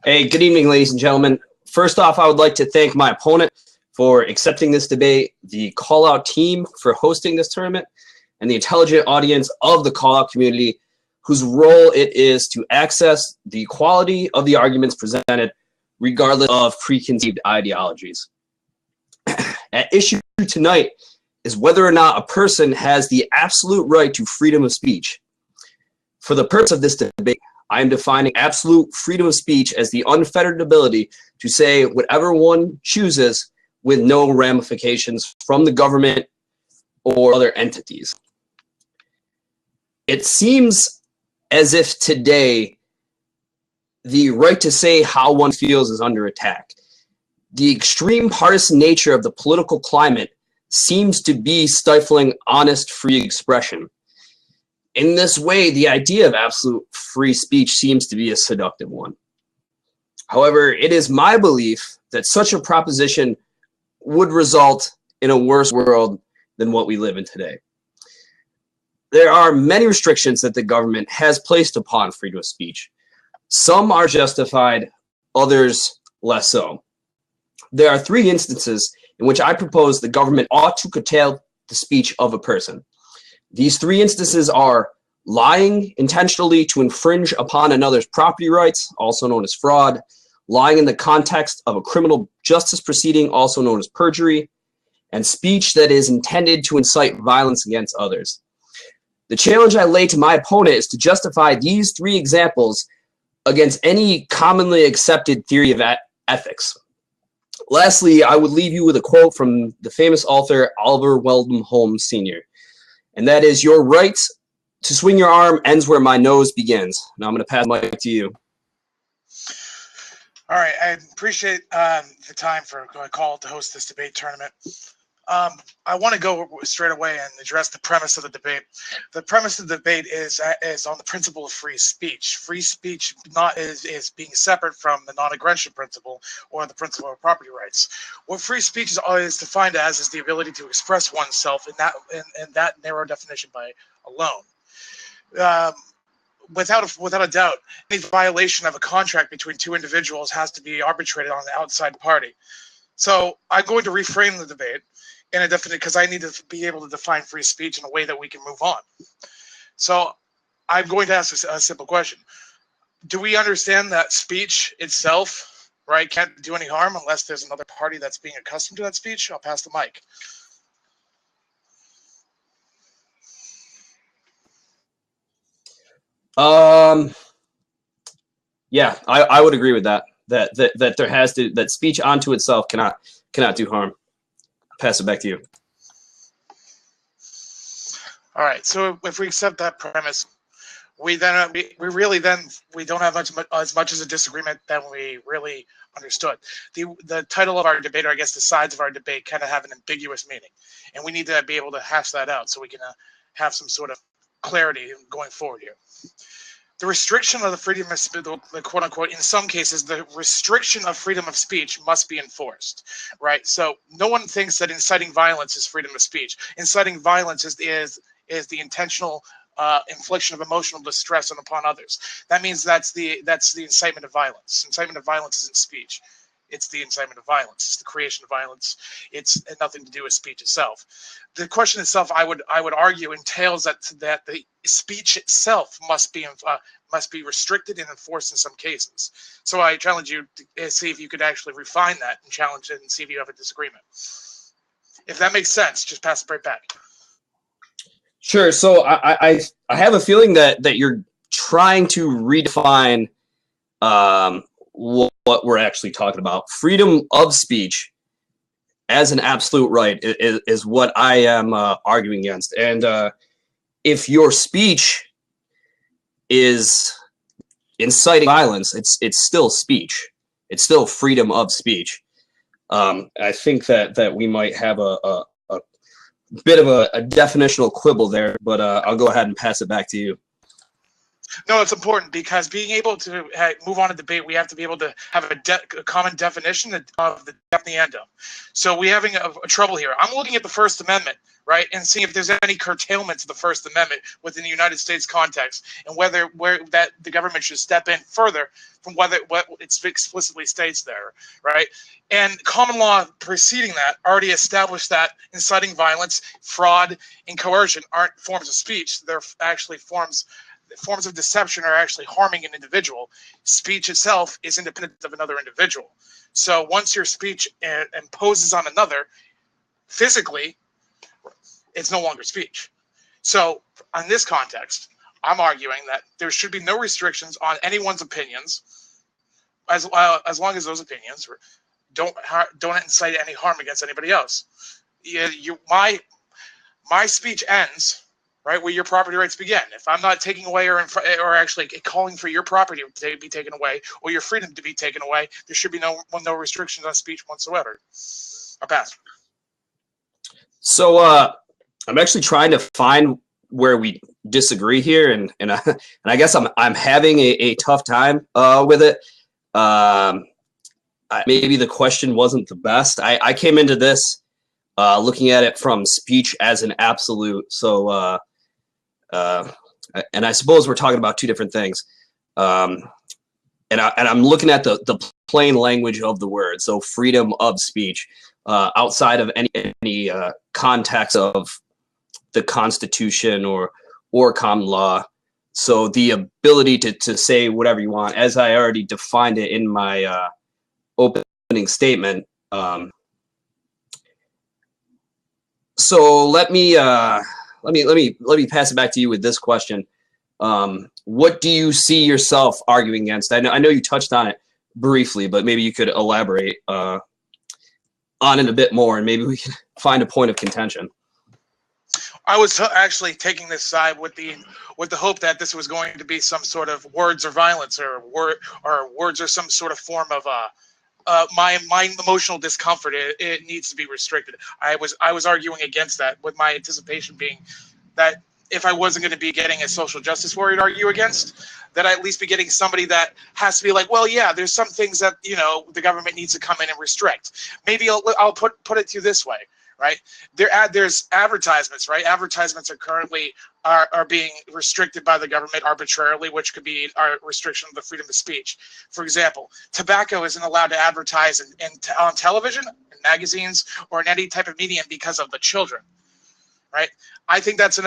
Hey, good evening, ladies and gentlemen. First off, I would like to thank my opponent for accepting this debate, the call-out team for hosting this tournament, and the intelligent audience of the call-out community whose role it is to access the quality of the arguments presented regardless of preconceived ideologies. At issue tonight is whether or not a person has the absolute right to freedom of speech. For the purpose of this debate, I am defining absolute freedom of speech as the unfettered ability to say whatever one chooses with no ramifications from the government or other entities. It seems as if today the right to say how one feels is under attack. The extreme partisan nature of the political climate seems to be stifling honest free expression. In this way, the idea of absolute free speech seems to be a seductive one. However, it is my belief that such a proposition would result in a worse world than what we live in today. There are many restrictions that the government has placed upon freedom of speech. Some are justified, others less so. There are three instances in which I propose the government ought to curtail the speech of a person. These three instances are lying intentionally to infringe upon another's property rights, also known as fraud, lying in the context of a criminal justice proceeding, also known as perjury, and speech that is intended to incite violence against others. The challenge I lay to my opponent is to justify these three examples against any commonly accepted theory of ethics. Lastly, I would leave you with a quote from the famous author Oliver Wendell Holmes Sr., and that is, "Your right to swing your arm ends where my nose begins." Now I'm going to pass the mic to you. All right, I appreciate the time for a call to host this debate tournament. I want to go straight away and address the premise of the debate. The premise of the debate is on the principle of free speech. Free speech is being separate from the non-aggression principle or the principle of property rights. What free speech is defined as is the ability to express oneself in that narrow definition by alone. Without a doubt, any violation of a contract between two individuals has to be arbitrated on the outside party. So I'm going to reframe the debate in a definite, because I need to be able to define free speech in a way that we can move on. So I'm going to ask a simple question. Do we understand that speech itself, right, can't do any harm unless there's another party that's being accustomed to that speech? I'll pass the mic. Yeah, I would agree with that. That there has to, that speech onto itself cannot do harm. Pass it back to you. All right. So if we accept that premise, we don't have as much as a disagreement than we really understood. The title of our debate, or I guess the sides of our debate, kind of have an ambiguous meaning, and we need to be able to hash that out so we can have some sort of clarity going forward here. The restriction of the freedom of speech, the quote unquote, in some cases, the restriction of freedom of speech must be enforced, right? So no one thinks that inciting violence is freedom of speech. Inciting violence is the intentional infliction of emotional distress upon others. That means that's the incitement of violence. Incitement of violence isn't speech. It's the incitement of violence. It's the creation of violence. It's nothing to do with speech itself. The question itself, I would argue, entails that the speech itself must be restricted and enforced in some cases. So I challenge you to see if you could actually refine that and challenge it and see if you have a disagreement. If that makes sense, just pass it right back. Sure. So I have a feeling that you're trying to redefine what we're actually talking about. Freedom of speech as an absolute right is what I am arguing against. And if your speech is inciting violence, it's still speech. It's still freedom of speech. I think that we might have a bit of a definitional quibble there, but I'll go ahead and pass it back to you. No, it's important because being able to move on to debate, we have to be able to have a common definition of the depth and the end of. So we're having a trouble here. I'm looking at the First Amendment, right, and seeing if there's any curtailment to the First Amendment within the United States context, and where that the government should step in further from what it explicitly states there, right? And common law preceding that already established that inciting violence, fraud, and coercion aren't forms of speech. They're actually forms of deception are actually harming an individual. Speech itself is independent of another individual. So once your speech imposes on another physically, it's no longer speech. So in this context, I'm arguing that there should be no restrictions on anyone's opinions, as long as those opinions don't incite any harm against anybody else. My speech ends right where your property rights begin. If I'm not taking away or actually calling for your property to be taken away or your freedom to be taken away, there should be no restrictions on speech whatsoever. I'll pass. So I'm actually trying to find where we disagree here, and I guess I'm having a tough time with it. Maybe the question wasn't the best. I came into this looking at it from speech as an absolute. So and I suppose we're talking about two different things. And I'm looking at the plain language of the word. So freedom of speech outside of any context of the Constitution or common law. So the ability to say whatever you want, as I already defined it in my opening statement. So let me pass it back to you with this question. What do you see yourself arguing against? I know you touched on it briefly, but maybe you could elaborate on it a bit more, and maybe we can find a point of contention. I was actually taking this side with the hope that this was going to be some sort of words or violence or words or some sort of form of my emotional discomfort. It needs to be restricted. I was arguing against that, with my anticipation being that if I wasn't going to be getting a social justice warrior to argue against, that I'd at least be getting somebody that has to be like, well, yeah, there's some things that the government needs to come in and restrict. Maybe I'll put it to you this way. Right, there's advertisements. Right, advertisements are currently are being restricted by the government arbitrarily, which could be a restriction of the freedom of speech. For example, tobacco isn't allowed to advertise on television, in magazines, or in any type of medium because of the children. Right, I think that's an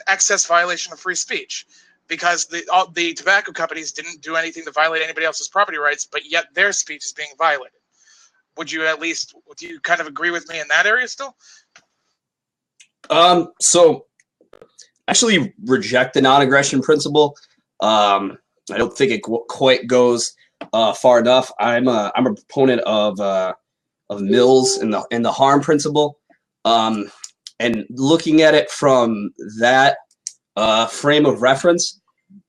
excess violation of free speech, because the tobacco companies didn't do anything to violate anybody else's property rights, but yet their speech is being violated. Do you kind of agree with me in that area still? So actually reject the non-aggression principle. I don't think it quite goes far enough. I'm a proponent of Mills and the harm principle. And looking at it from that frame of reference,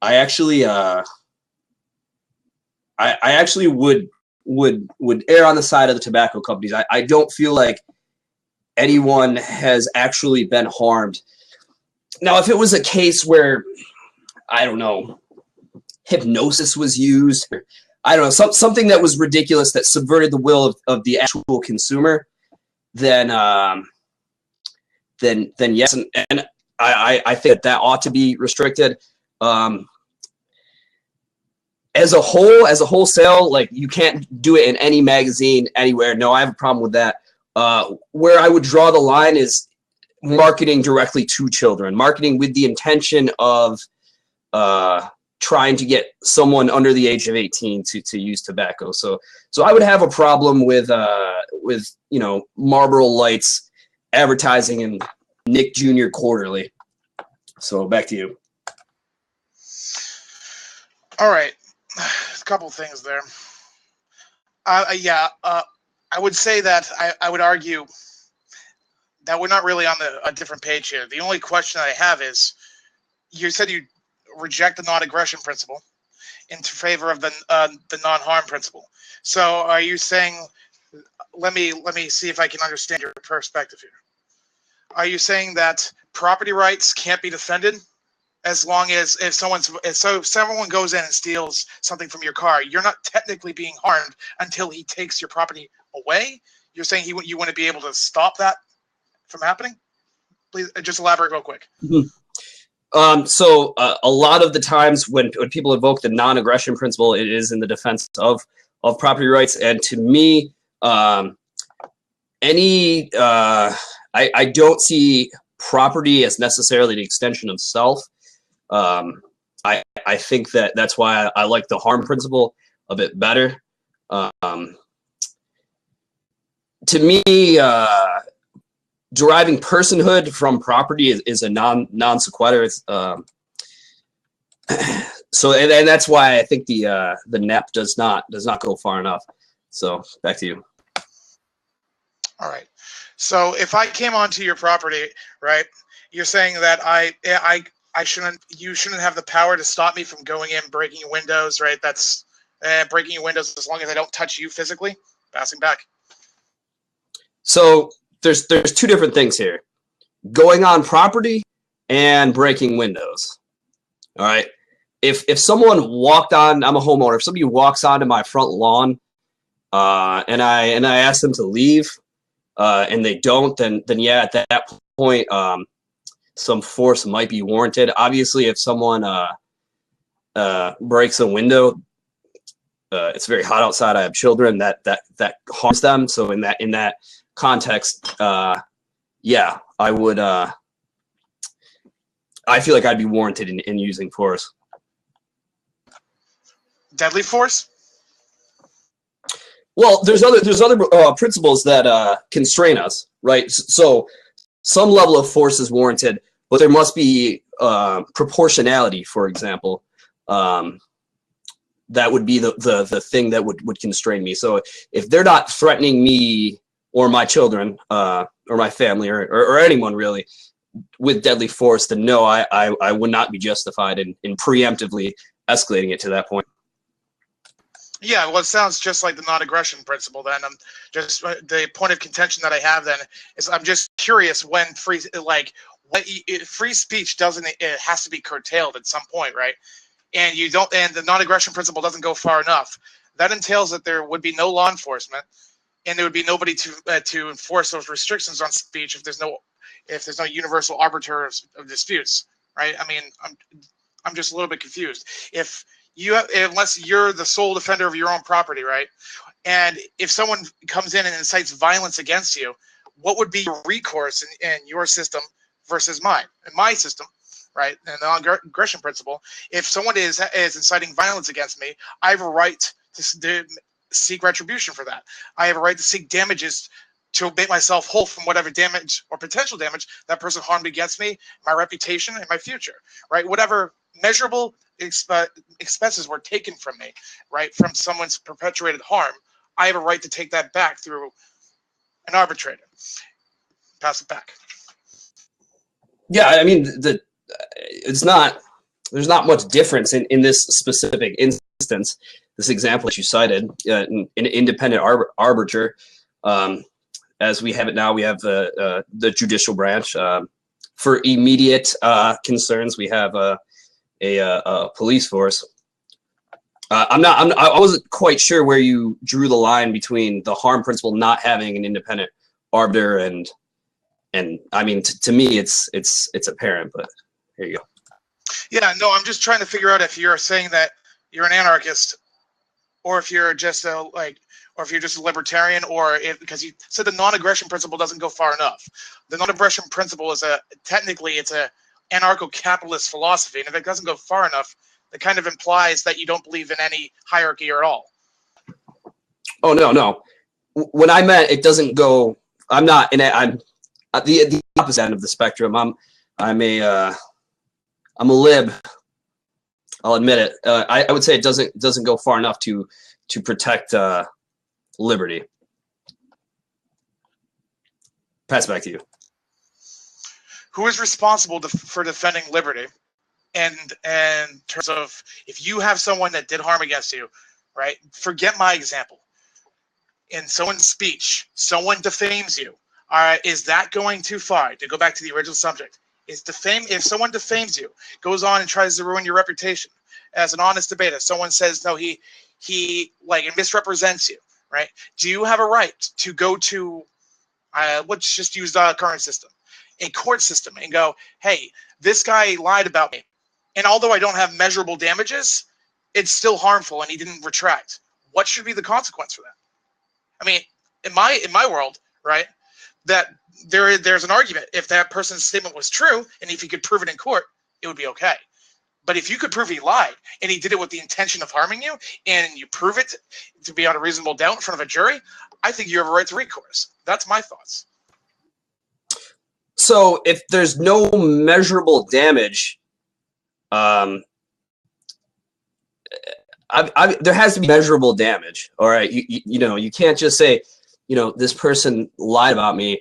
I actually would err on the side of the tobacco companies. I don't feel like anyone has actually been harmed. Now, if it was a case where, I don't know, hypnosis was used, or, I don't know, something that was ridiculous that subverted the will of the actual consumer, then yes, and I think that ought to be restricted. As a wholesale, like, you can't do it in any magazine anywhere. No, I have a problem with that. Where I would draw the line is marketing directly to children, marketing with the intention of trying to get someone under the age of 18 to use tobacco. So I would have a problem with Marlboro Lights advertising in Nick Jr. Quarterly. So back to you. All right. A couple things there. I would say that I would argue that we're not really on a different page here. The only question I have is, you said you reject the non-aggression principle in favor of the non-harm principle. So are you saying, let me see if I can understand your perspective here. Are you saying that property rights can't be defended As long as if someone goes in and steals something from your car, you're not technically being harmed until he takes your property away. You're saying you want to be able to stop that from happening? Please just elaborate real quick. So a lot of the times when people invoke the non-aggression principle, it is in the defense of property rights. And to me, I don't see property as necessarily the extension of self. I think that's why I like the harm principle a bit better. To me, deriving personhood from property is a non sequitur. So and that's why I think the NEP does not go far enough. So back to you. All right. So if I came onto your property, right, you're saying that you shouldn't have the power to stop me from going in, breaking your windows, right? That's breaking your windows as long as I don't touch you physically. Passing back. So there's two different things here: going on property and breaking windows. All right. If someone walked on, I'm a homeowner. If somebody walks onto my front lawn, and I ask them to leave, and they don't, then yeah, at that point, some force might be warranted. Obviously, if someone breaks a window, it's very hot outside. I have children. That harms them. So in that context, yeah, I would. I feel like I'd be warranted in using force. Deadly force? Well, there's other principles that constrain us, right? So some level of force is warranted, but there must be proportionality, for example. That would be the thing that would constrain me. So if they're not threatening me or my children or my family or anyone really with deadly force, then no, I would not be justified in preemptively escalating it to that point. Yeah, well, it sounds just like the non-aggression principle. Then just the point of contention that I have then is I'm just curious when free speech doesn't, it has to be curtailed at some point, right? And the non-aggression principle doesn't go far enough. That entails that there would be no law enforcement, and there would be nobody to enforce those restrictions on speech if there's no universal arbiter of disputes, right? I mean, I'm just a little bit confused. Unless you're the sole defender of your own property, right? And if someone comes in and incites violence against you, what would be your recourse in your system versus mine? In my system, right? And the non-aggression principle, if someone is inciting violence against me, I have a right to seek retribution for that. I have a right to seek damages to make myself whole from whatever damage or potential damage that person harmed against me, my reputation, and my future, right? Whatever measurable expenses were taken from me, right, from someone's perpetuated harm, I have a right to take that back through an arbitrator. Pass it back. Yeah, I mean, there's not much difference in this specific instance. This example that you cited, an independent arbiter, as we have it now, we have the judicial branch. For immediate concerns, we have a police force. I wasn't quite sure where you drew the line between the harm principle not having an independent arbiter and I mean, to me, it's apparent, but here you go. Yeah, no, I'm just trying to figure out if you're saying that you're an anarchist, or if you're just or if you're just a libertarian, because you said the non-aggression principle doesn't go far enough. The non-aggression principle is technically it's a anarcho-capitalist philosophy, and if it doesn't go far enough, it kind of implies that you don't believe in any hierarchy at all. Oh no. When I meant it doesn't go, I'm not in it. I'm at the opposite end of the spectrum. I'm a lib. I'll admit it. I would say it doesn't go far enough to protect liberty. Pass it back to you. Who is responsible for defending liberty? And in terms of if you have someone that did harm against you, right? Forget my example. In someone's speech, someone defames you. All right, is that going too far? To go back to the original subject, is defame. If someone defames you, goes on and tries to ruin your reputation as an honest debater, someone says no, he like misrepresents you, right? Do you have a right to go to let's just use the current system, a court system, and go, hey, this guy lied about me, and although I don't have measurable damages, it's still harmful, and he didn't retract. What should be the consequence for that? I mean, in my world, right, that there's an argument. If that person's statement was true, and if he could prove it in court, it would be okay. But if you could prove he lied, and he did it with the intention of harming you, and you prove it to be on a reasonable doubt in front of a jury, I think you have a right to recourse. That's my thoughts. So if there's no measurable damage, there has to be measurable damage. All right, you know, you can't just say, you know, this person lied about me,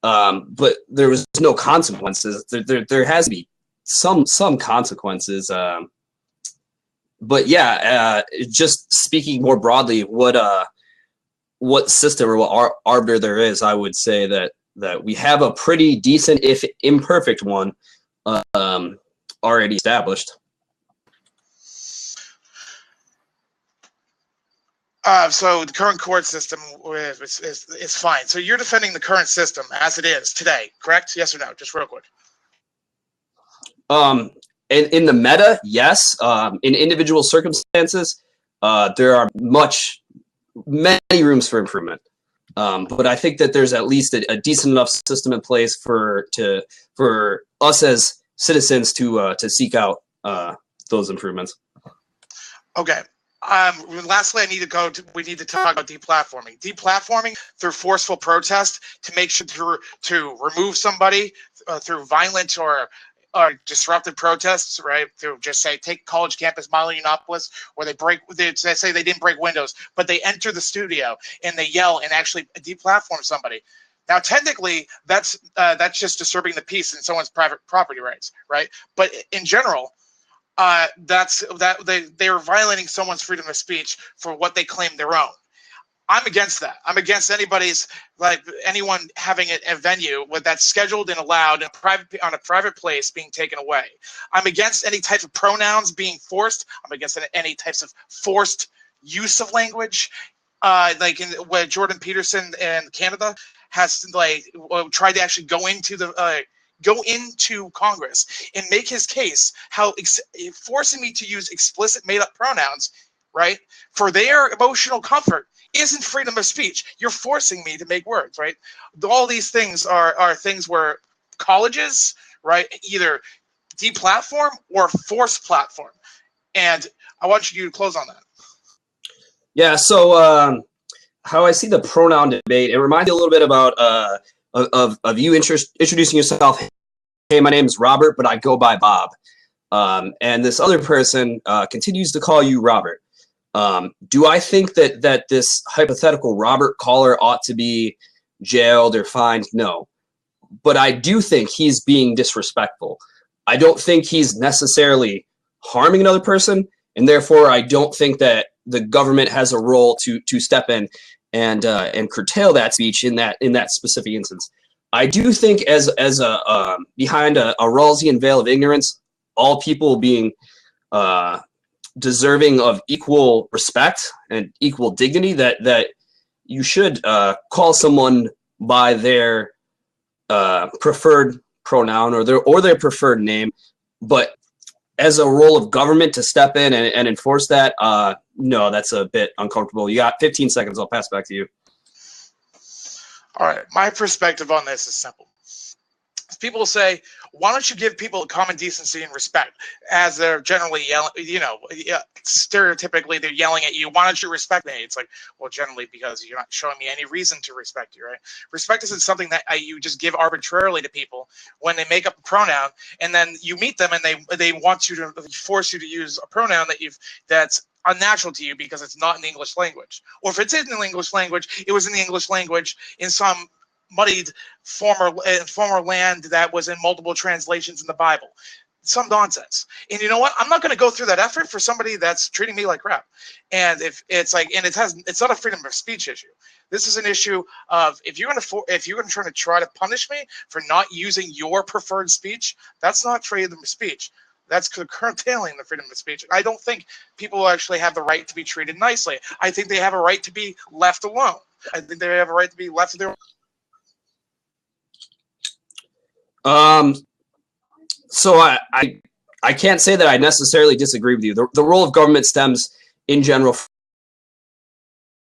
but there was no consequences. There has to be some consequences. But yeah, just speaking more broadly, what system or what arbiter there is, I would say that we have a pretty decent, if imperfect one, already established. So the current court system is fine. So you're defending the current system as it is today, correct? Yes or no? Just real quick. In the meta, yes. In individual circumstances, there are many rooms for improvement. But I think that there's at least a decent enough system in place for us as citizens to seek out those improvements. Okay. Lastly, we need to talk about deplatforming. Deplatforming through forceful protest to make sure to remove somebody through violent or disruptive protests, right? To just say, take college campus Milo Yiannopoulos, where they say they didn't break windows, but they enter the studio and they yell and actually deplatform somebody. Now, technically, that's just disturbing the peace and someone's private property rights, right? But in general, they are violating someone's freedom of speech for what they claim their own. I'm against that. I'm against anyone having a venue that's scheduled and allowed on a private place being taken away. I'm against any type of pronouns being forced. I'm against any types of forced use of language. When Jordan Peterson in Canada has tried to actually go into Congress and make his case, how forcing me to use explicit made-up pronouns, right, for their emotional comfort isn't freedom of speech. You're forcing me to make words, right? All these things are things where colleges, right, either deplatform or force platform. And I want you to close on that. Yeah, so how I see the pronoun debate, it reminds me a little bit about of you introducing yourself. Hey, my name is Robert, but I go by Bob. And this other person continues to call you Robert. Do I think that this hypothetical Robert caller ought to be jailed or fined? No. But I do think he's being disrespectful. I don't think he's necessarily harming another person, and therefore I don't think that the government has a role to step in and curtail that speech in that specific instance. I do think as a behind a Rawlsian veil of ignorance, all people being deserving of equal respect and equal dignity, that you should call someone by their preferred pronoun or their preferred name. But as a role of government to step in and enforce that, no, that's a bit uncomfortable. You got 15 seconds. I'll pass it back to you. All right. My perspective on this is simple. People say, why don't you give people common decency and respect, as they're generally yelling, stereotypically they're yelling at you, why don't you respect me? It's like, well, generally because you're not showing me any reason to respect you, right? Respect isn't something that you just give arbitrarily to people when they make up a pronoun, and then you meet them and they want you to force you to use a pronoun that's unnatural to you because it's not in the English language. Or if it's in the English language, it was in the English language in some muddied former land that was in multiple translations in the Bible. some nonsense. And you know what? I'm not going to go through that effort for somebody that's treating me like crap. And if it's like, and it's not a freedom of speech issue. This is an issue of if you're going to try to punish me for not using your preferred speech, that's not freedom of speech. That's curtailing the freedom of speech. I don't think people actually have the right to be treated nicely. I think they have a right to be left alone. I think they have a right to be left to their. So I can't say that I necessarily disagree with you. The role of government stems in general